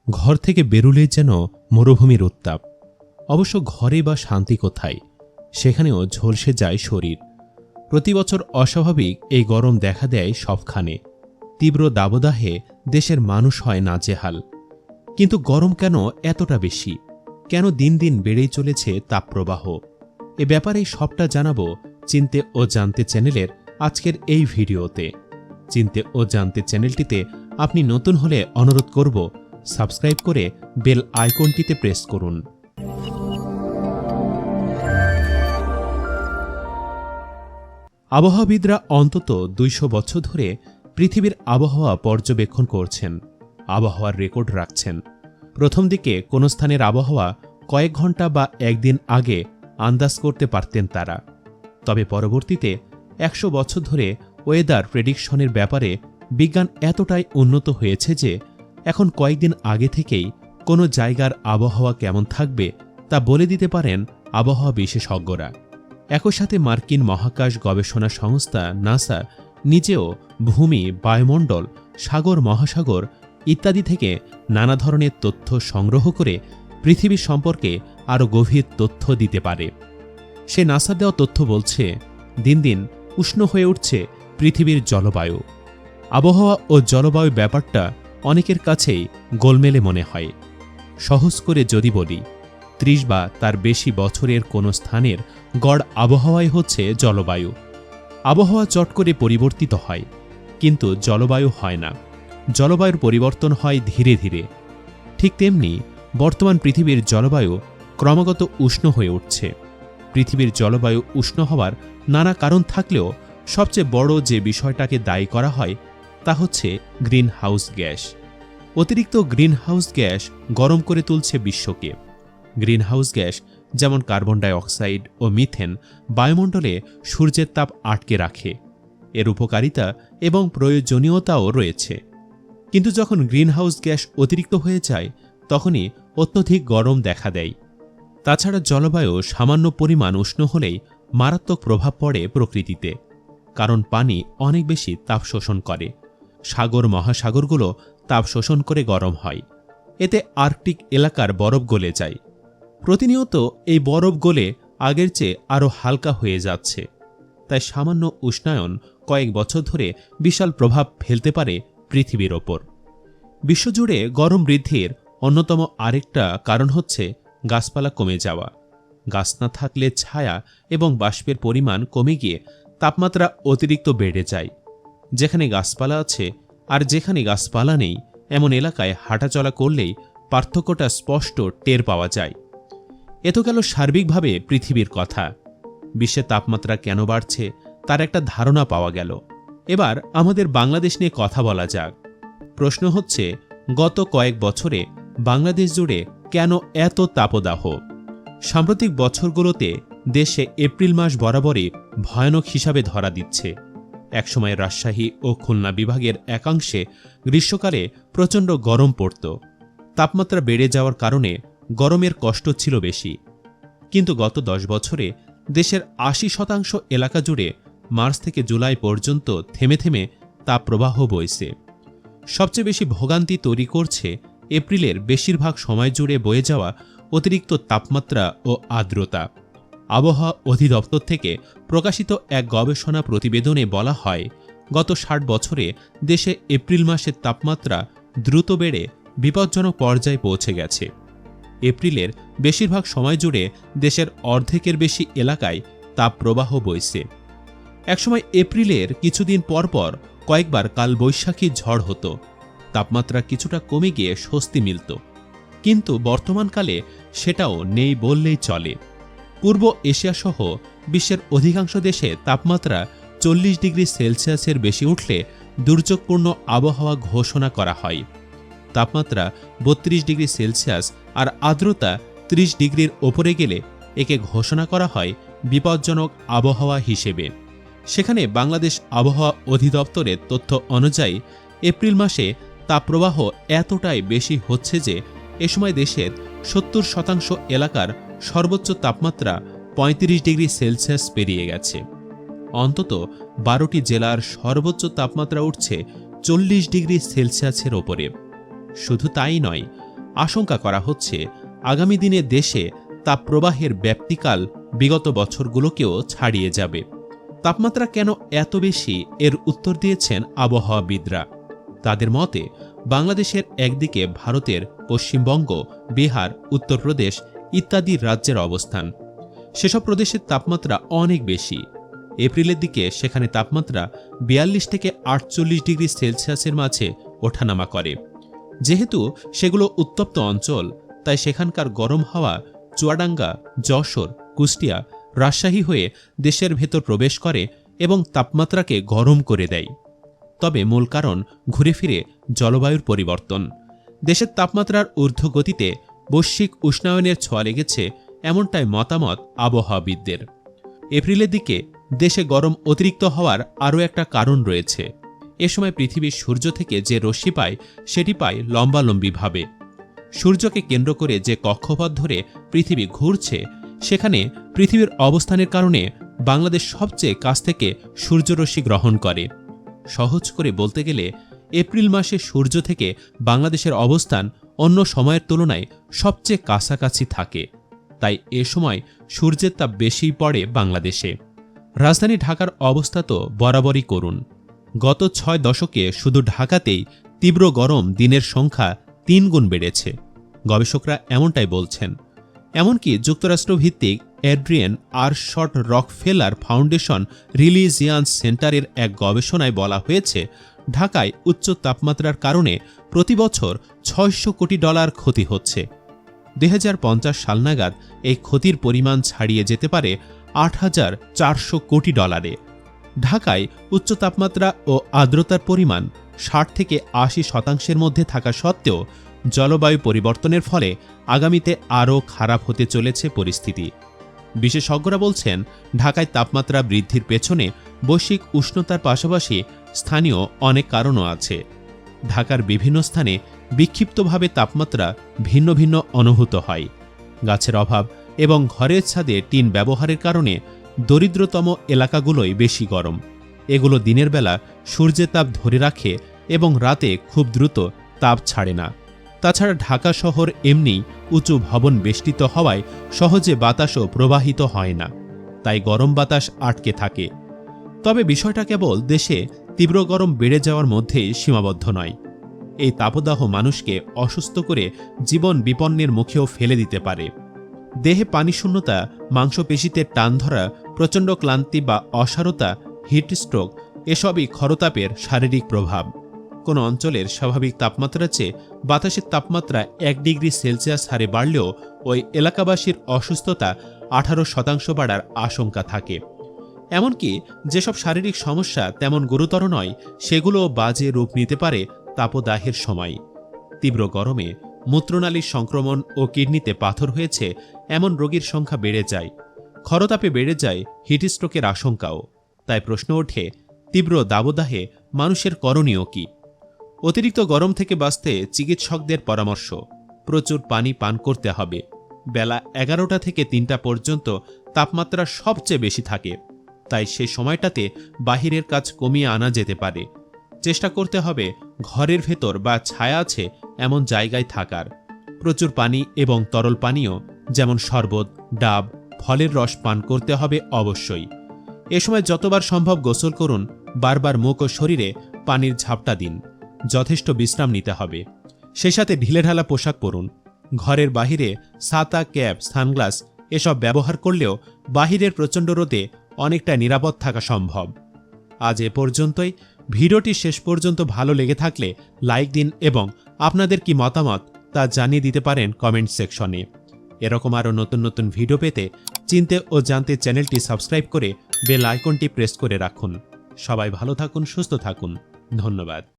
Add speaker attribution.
Speaker 1: ঘর থেকে বেরুলেই যেন মরুভূমির উত্তাপ। অবশ্য ঘরে বা শান্তি কোথায়, সেখানেও ঝলসে যায় শরীর। প্রতি বছর অস্বাভাবিক এই গরম দেখা দেয় সবখানে। তীব্র দাবদাহে দেশের মানুষ হয় নাজেহাল। কিন্তু গরম কেন এতটা বেশি? কেন দিন দিন বেড়েই চলেছে তাপপ্রবাহ? এ ব্যাপারেই সবটা জানাবো চিনতে ও জানতে চ্যানেলের আজকের এই ভিডিওতে। চিনতে ও জানতে চ্যানেলটিতে আপনি নতুন হলে অনুরোধ করব সাবস্ক্রাইব করে বেল আইকনটিতে প্রেস করুন। আবহাওয়াবিদরা অন্তত ২০০ বছর ধরে পৃথিবীর আবহাওয়া পর্যবেক্ষণ করছেন, আবহাওয়ার রেকর্ড রাখছেন। প্রথম দিকে কোনো স্থানের আবহাওয়া কয়েক ঘন্টা বা একদিন আগে আন্দাজ করতে পারতেন তারা। তবে পরবর্তীতে ১০০ বছর ধরে ওয়েদার প্রেডিকশনের ব্যাপারে বিজ্ঞান এতটাই উন্নত হয়েছে যে এখন কয়েকদিন আগে থেকেই কোনো জায়গার আবহাওয়া কেমন থাকবে তা বলে দিতে পারেন আবহাওয়া বিশেষজ্ঞরা। একই সাথে মার্কিন মহাকাশ গবেষণা সংস্থা নাসা নিজেও ভূমি, বায়ুমণ্ডল, সাগর, মহাসাগর ইত্যাদি থেকে নানা ধরনের তথ্য সংগ্রহ করে পৃথিবী সম্পর্কে আরও গভীর তথ্য দিতে পারে। সে নাসার দেওয়া তথ্য বলছে, দিন দিন উষ্ণ হয়ে উঠছে পৃথিবীর জলবায়ু। আবহাওয়া ও জলবায়ু ব্যাপারটা অনেকের কাছেই গোলমেলে মনে হয়। সহজ করে যদি বলি, ৩০ বা তার বেশি বছরের কোনো স্থানের গড় আবহাওয়াই হচ্ছে জলবায়ু। আবহাওয়া চট করে পরিবর্তিত হয়, কিন্তু জলবায়ু হয় না। জলবায়ুর পরিবর্তন হয় ধীরে ধীরে। ঠিক তেমনি বর্তমান পৃথিবীর জলবায়ু ক্রমাগত উষ্ণ হয়ে উঠছে। পৃথিবীর জলবায়ু উষ্ণ হওয়ার নানা কারণ থাকলেও সবচেয়ে বড় যে বিষয়টাকে দায়ী করা হয় তা হচ্ছে গ্রিন হাউস গ্যাস। অতিরিক্ত গ্রিন হাউস গ্যাস গরম করে তুলছে বিশ্বকে। গ্রিন হাউস গ্যাস যেমন কার্বন ডাই অক্সাইড ও মিথেন বায়ুমণ্ডলে সূর্যের তাপ আটকে রাখে। এর উপকারিতা এবং প্রয়োজনীয়তাও রয়েছে। কিন্তু যখন গ্রিন হাউস গ্যাস অতিরিক্ত হয়ে যায় তখনই অত্যধিক গরম দেখা দেয়। তাছাড়া জলবায়ু সামান্য পরিমাণ উষ্ণ হলেই মারাত্মক প্রভাব পড়ে প্রকৃতিতে, কারণ পানি অনেক বেশি তাপ শোষণ করে। সাগর, মহাসাগরগুলো তাপ শোষণ করে গরম হয়। এতে আর্কটিক এলাকার বরফ গলে যায়। প্রতিনিয়ত এই বরফ গলে আগের চেয়ে আরও হালকা হয়ে যাচ্ছে। তাই সামান্য উষ্ণায়ন কয়েক বছর ধরে বিশাল প্রভাব ফেলতে পারে পৃথিবীর ওপর। বিশ্বজুড়ে গরম বৃদ্ধির অন্যতম আরেকটা কারণ হচ্ছে গাছপালা কমে যাওয়া। গাছ না থাকলে ছায়া এবং বাষ্পের পরিমাণ কমে গিয়ে তাপমাত্রা অতিরিক্ত বেড়ে যায়। যেখানে গাছপালা আছে আর যেখানে গাছপালা নেই এমন এলাকায় হাঁটাচলা করলেই পার্থক্যটা স্পষ্ট টের পাওয়া যায়। এ তো গেল সার্বিকভাবে পৃথিবীর কথা। বিশ্বের তাপমাত্রা কেন বাড়ছে তার একটা ধারণা পাওয়া গেল। এবার আমাদের বাংলাদেশ নিয়ে কথা বলা যাক। প্রশ্ন হচ্ছে, গত কয়েক বছরে বাংলাদেশ জুড়ে কেন এত তাপদাহ? সাম্প্রতিক বছরগুলোতে দেশে এপ্রিল মাস বরাবরই ভয়ানক হিসাবে ধরা দিচ্ছে। একসময় রাজশাহী ও খুলনা বিভাগের একাংশে গ্রীষ্মকালে প্রচণ্ড গরম পড়ত। তাপমাত্রা বেড়ে যাওয়ার কারণে গরমের কষ্ট ছিল বেশি। কিন্তু গত ১০ বছরে দেশের ৮০% এলাকা জুড়ে মার্চ থেকে জুলাই পর্যন্ত থেমে থেমে তাপপ্রবাহ বইছে। সবচেয়ে বেশি ভোগান্তি তৈরি করছে এপ্রিলের বেশিরভাগ সময় জুড়ে বয়ে যাওয়া অতিরিক্ত তাপমাত্রা ও আর্দ্রতা। আবহাওয়া অধিদপ্তর থেকে প্রকাশিত এক গবেষণা প্রতিবেদনে বলা হয়, গত ৬০ বছরে দেশে এপ্রিল মাসের তাপমাত্রা দ্রুত বেড়ে বিপজ্জনক পর্যায়ে পৌঁছে গেছে। এপ্রিলের বেশিরভাগ সময় জুড়ে দেশের অর্ধেকের বেশি এলাকায় তাপপ্রবাহ বইছে। একসময় এপ্রিলের কিছুদিন পরপর কয়েকবার কালবৈশাখী ঝড় হতো। তাপমাত্রা কিছুটা কমে গিয়ে স্বস্তি মিলত। কিন্তু বর্তমানকালে সেটাও নেই বললেই চলে। পূর্ব এশিয়া সহ বিশ্বের অধিকাংশ দেশে তাপমাত্রা ৪০ ডিগ্রি সেলসিয়াসের বেশি উঠলে দুর্যোগপূর্ণ আবহাওয়া ঘোষণা করা হয়। তাপমাত্রা ৩২ ডিগ্রি সেলসিয়াস আর আর্দ্রতা ৩০ ডিগ্রির ওপরে গেলে একে ঘোষণা করা হয় বিপজ্জনক আবহাওয়া হিসেবে। সেখানে বাংলাদেশ আবহাওয়া অধিদপ্তরের তথ্য অনুযায়ী এপ্রিল মাসে তাপপ্রবাহ এতটাই বেশি হচ্ছে যে এ সময় দেশের ৭০% এলাকার সর্বোচ্চ তাপমাত্রা ৩৫ ডিগ্রি সেলসিয়াস পেরিয়ে গেছে। অন্তত ১২টি জেলার সর্বোচ্চ তাপমাত্রা উঠছে ৪০ ডিগ্রি সেলসিয়াসের ওপরে। শুধু তাই নয়, আশঙ্কা করা হচ্ছে আগামী দিনে দেশে তাপপ্রবাহের ব্যাপ্তিকাল বিগত বছরগুলোকেও ছাড়িয়ে যাবে। তাপমাত্রা কেন এত বেশি, এর উত্তর দিয়েছেন আবহাওয়াবিদরা। তাদের মতে বাংলাদেশের একদিকে ভারতের পশ্চিমবঙ্গ, বিহার, উত্তরপ্রদেশ ইত্যাদি রাজ্যের অবস্থান। সেসব প্রদেশের তাপমাত্রা অনেক বেশি। এপ্রিলের দিকে সেখানে তাপমাত্রা 42 থেকে 48 ডিগ্রি সেলসিয়াসের মাঝে ওঠানামা করে। যেহেতু সেগুলো উত্তপ্ত অঞ্চল, তাই সেখানকার গরম হাওয়া চুয়াডাঙ্গা, যশোর, কুষ্টিয়া, রাজশাহী হয়ে দেশের ভেতর প্রবেশ করে এবং তাপমাত্রাকে গরম করে দেয়। তবে মূল কারণ ঘুরে ফিরে জলবায়ুর পরিবর্তন। দেশের তাপমাত্রার ঊর্ধ্বগতিতে বৈশ্বিক উষ্ণায়নের ছোঁয়া লেগেছে, এমনটাই মতামত আবহাওয়াবিদদের। এপ্রিলের দিকে দেশে গরম অতিরিক্ত হওয়ার আরও একটা কারণ রয়েছে। এ সময় পৃথিবীর সূর্য থেকে যে রশ্মি পায় সেটি পায় লম্বালম্বিভাবে। সূর্যকে কেন্দ্র করে যে কক্ষপথ ধরে পৃথিবী ঘুরছে, সেখানে পৃথিবীর অবস্থানের কারণে বাংলাদেশ সবচেয়ে কাছ থেকে সূর্যরশ্মি গ্রহণ করে। সহজ করে বলতে গেলে এপ্রিল মাসে সূর্য থেকে বাংলাদেশের অবস্থান অন্য সময়ের তুলনায় সবচেয়ে কাছাকাছি থাকে। তাই এ সময় সূর্যের তাপ বেশিই পড়ে বাংলাদেশে। রাজধানী ঢাকার অবস্থা তো বরাবরই করুণ। গত 6 দশকে শুধু ঢাকাতেই তীব্র গরম দিনের সংখ্যা 3 গুণ বেড়েছে। গবেষকরা এমনটাই বলছেন। এমনকি যুক্তরাষ্ট্রভিত্তিক Adrienne Arsht Rockefeller foundation resilience সেন্টারের এক গবেষণায় বলা হয়েছে, ঢাকায় উচ্চ তাপমাত্রার কারণে প্রতি বছর $600 কোটি ক্ষতি হচ্ছে। 2050 সাল নাগাদ এই ক্ষতির পরিমাণ ছাড়িয়ে যেতে পারে $8,400 কোটি। ঢাকায় উচ্চ তাপমাত্রা ও আর্দ্রতার পরিমাণ 60 থেকে 80% মধ্যে থাকা সত্ত্বেও জলবায়ু পরিবর্তনের ফলে আগামীতে আরও খারাপ হতে চলেছে পরিস্থিতি। বিশেষজ্ঞরা বলছেন, ঢাকায় তাপমাত্রা বৃদ্ধির পেছনে বৈশ্বিক উষ্ণতার পাশাপাশি স্থানীয় অনেক কারণও আছে। ঢাকার বিভিন্ন স্থানে বিক্ষিপ্তভাবে তাপমাত্রা ভিন্ন ভিন্ন অনুভূত হয়। গাছের অভাব এবং ঘরের ছাদে টিন ব্যবহারের কারণে দরিদ্রতম এলাকাগুলোই বেশি গরম। এগুলো দিনের বেলা সূর্যের তাপ ধরে রাখে এবং রাতে খুব দ্রুত তাপ ছাড়ে না। তাছাড়া ঢাকা শহর এমনি উঁচু ভবন বেষ্টিত হওয়ায় সহজে বাতাসও প্রবাহিত হয় না, তাই গরম বাতাস আটকে থাকে। তবে বিষয়টা কেবল দেশে তীব্র গরম বেড়ে যাওয়ার মধ্যেই সীমাবদ্ধ নয়। এই তাপদাহ মানুষকে অসুস্থ করে জীবন বিপন্নের মুখেও ফেলে দিতে পারে। দেহে পানিশূন্যতা, মাংসপেশিতে টান ধরা, প্রচণ্ড ক্লান্তি বা অসারতা, হিটস্ট্রোক এসবই খরতাপের শারীরিক প্রভাব। কোনো অঞ্চলের স্বাভাবিক তাপমাত্রার চেয়ে বাতাসের তাপমাত্রা 1 ডিগ্রি সেলসিয়াস হারে বাড়লেও ওই এলাকাবাসীর অসুস্থতা 18% বাড়ার আশঙ্কা থাকে। এমনকি যেসব শারীরিক সমস্যা তেমন গুরুতর নয়, সেগুলোও বাজে রূপ নিতে পারে তাপদাহের সময়। তীব্র গরমে মূত্রনালীর সংক্রমণ ও কিডনিতে পাথর হয়েছে এমন রোগীর সংখ্যা বেড়ে যায়। খরতাপে বেড়ে যায় হিটস্ট্রোকের আশঙ্কাও। তাই প্রশ্ন ওঠে, তীব্র দাবদাহে মানুষের করণীয় কি? অতিরিক্ত গরম থেকে বাঁচতে চিকিৎসকদের পরামর্শ, প্রচুর পানি পান করতে হবে। বেলা 11টা থেকে 3টা পর্যন্ত তাপমাত্রা সবচেয়ে বেশি থাকে, তাই সে সময়টাতে বাহিরের কাজ কমিয়ে আনা যেতে পারে। চেষ্টা করতে হবে ঘরের ভেতর বা ছায়া আছে এমন জায়গায় থাকার। প্রচুর পানি এবং তরল পানীয় যেমন শরবত, ডাব, ফলের রস পান করতে হবে অবশ্যই। এ সময় যতবার সম্ভব গোসল করুন, বারবার মুখ ও শরীরে পানির ঝাপটা দিন। যথেষ্ট বিশ্রাম নিতে হবে। সেই সাথে ঢিলেঢালা পোশাক পরুন। ঘরের বাহিরে ছাতা, ক্যাপ, সানগ্লাস এসব ব্যবহার করলেও বাহিরের প্রচণ্ড রোদে অনেকটা নিরাপদ থাকা সম্ভব। আজ এ পর্যন্তই। ভিডিওটি শেষ পর্যন্ত ভালো লেগে থাকলে লাইক দিন এবং আপনাদের কি মতামত তা জানিয়ে দিতে পারেন কমেন্ট সেকশনে। এরকম আরও নতুন নতুন ভিডিও পেতে চিনতে ও জানতে চ্যানেলটি সাবস্ক্রাইব করে বেল আইকনটি প্রেস করে রাখুন। সবাই ভালো থাকুন, সুস্থ থাকুন। ধন্যবাদ।